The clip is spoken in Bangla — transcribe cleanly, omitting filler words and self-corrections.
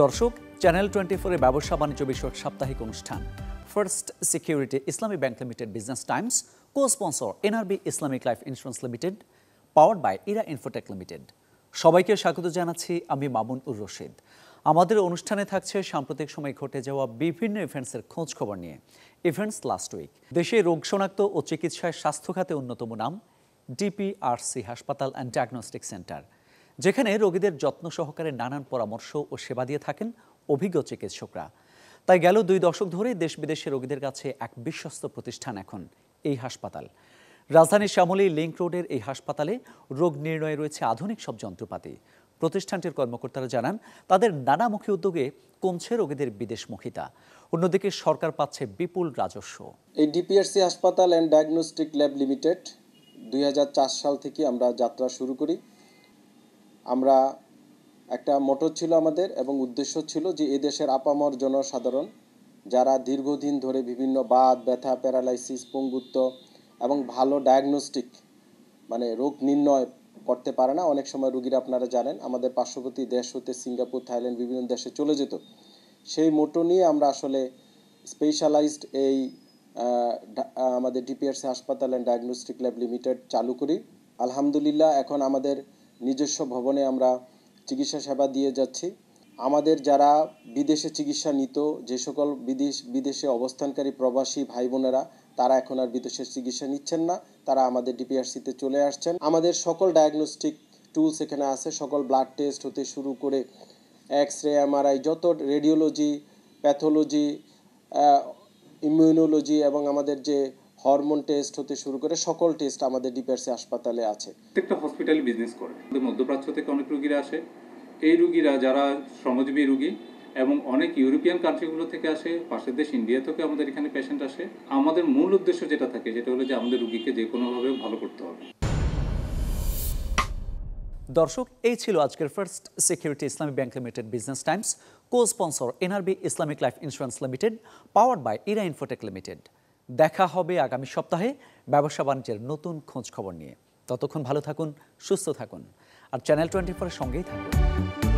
দর্শক, চ্যানেল 24 এর ব্যবসা বাণিজ্য বিষয়ক সাপ্তাহিক অনুষ্ঠান First Security Islami Bank Limited Business Times, co-sponsor NRB Islamic Life Insurance Limited, powered by Era Infotech Limited. সবাইকে স্বাগত জানাচ্ছি আমি মামুন উর রশিদ। আমাদের অনুষ্ঠানে থাকছে সাম্প্রতিক সময়ে ঘটে যাওয়া বিভিন্ন ইভেন্টসের খোঁজ খবর নিয়ে। Events last week. দেশে রোগ শনাক্ত ও চিকিৎসায় স্বাস্থ্য খাতে অন্যতম নাম ডিপিআরসি হাসপাতাল অ্যান্ড ডায়াগনস্টিক সেন্টার, যেখানে রোগীদের যত্ন সহকারে নানান পরামর্শ ও সেবা দিয়ে থাকেন অভিজ্ঞ চিকিৎসকরা। তাই গেল 2 দশক ধরে দেশ বিদেশে রোগীদের কাছে এক বিশ্বস্ত প্রতিষ্ঠান এখন এই হাসপাতাল। রাজধানীর শ্যামলী লিংক রোডের এই হাসপাতালে রোগ নির্ণয়ে রয়েছে আধুনিক সব যন্ত্রপাতি। প্রতিষ্ঠানটির কর্মকর্তারা জানান, তাদের নানামুখী উদ্যোগে কমছে রোগীদের বিদেশমুখিতা। অন্যদিকে সরকার পাচ্ছে বিপুল রাজস্ব। এই ডিপিআরসি হাসপাতাল অ্যান্ড ডায়াগনস্টিক ল্যাব লিমিটেড 2004 সাল থেকে আমরা যাত্রা শুরু করি। আমরা একটা মোটো ছিল আমাদের এবং উদ্দেশ্য ছিল যে এই দেশের আপামর জনসাধারণ যারা দীর্ঘদিন ধরে বিভিন্ন বাত, ব্যথা, প্যারালাইসিস, পঙ্গুত্ব এবং ভালো ডায়াগনস্টিক মানে রোগ নির্ণয় করতে পারে না। অনেক সময় রোগীরা আপনারা জানেন আমাদের পার্শ্ববর্তী দেশ হতে সিঙ্গাপুর, থাইল্যান্ড বিভিন্ন দেশে চলে যেত। সেই মোটো নিয়ে আমরা আসলে স্পেশালাইজড এই আমাদের ডিপিআরসি হাসপাতাল অ্যান্ড ডায়াগনস্টিক ল্যাব লিমিটেড চালু করি। আলহামদুলিল্লাহ, এখন আমাদের নিজস্ব ভবনে আমরা চিকিৎসা সেবা দিয়ে যাচ্ছি। আমাদের যারা বিদেশে চিকিৎসা নিত, যে সকল বিদেশে অবস্থানকারী প্রবাসী ভাই বোনেরা, তারা এখন আর বিদেশের চিকিৎসা নিচ্ছেন না, তারা আমাদের ডিপিআরসিতে চলে আসছেন। আমাদের সকল ডায়াগনস্টিক টুলস এখানে আছে, সকল ব্লাড টেস্ট হতে শুরু করে এক্স-রে, এমআরআই, যত রেডিওলজি, প্যাথোলজি, ইমিউনোলজি এবং আমাদের যে হরমোন টেস্ট হতে শুরু করে সকল টেস্ট আমাদের ডিপিআরসি হাসপাতালে আছে। প্রত্যেকটা হসপিটালে বিজনেস করে। মধ্যপ্রাচ্য থেকে অনেক রোগীরা আসে। এই রোগীরা যারা শ্রমজীবী রোগী এবং অনেক ইউরোপিয়ান কান্ট্রিগুলো থেকে আসে, পাশের দেশ ইন্ডিয়া থেকে আমাদের এখানে পেশেন্ট আসে। আমাদের মূল উদ্দেশ্য যেটা থাকে সেটা হলো যে আমাদের রোগীকে যে কোনোভাবে ভালো করতে হবে। দর্শক, এই ছিল আজকের First Security Islami Bank Limited Business Times, co-sponsor NRB Islamic Life Insurance Limited, powered by Era Infotech Limited. দেখা হবে আগামী সপ্তাহে ব্যবসা বাণিজ্যের নতুন খোঁজ খবর নিয়ে। ততক্ষণ ভালো থাকুন, সুস্থ থাকুন আর চ্যানেল 24 এর সঙ্গেই থাকুন।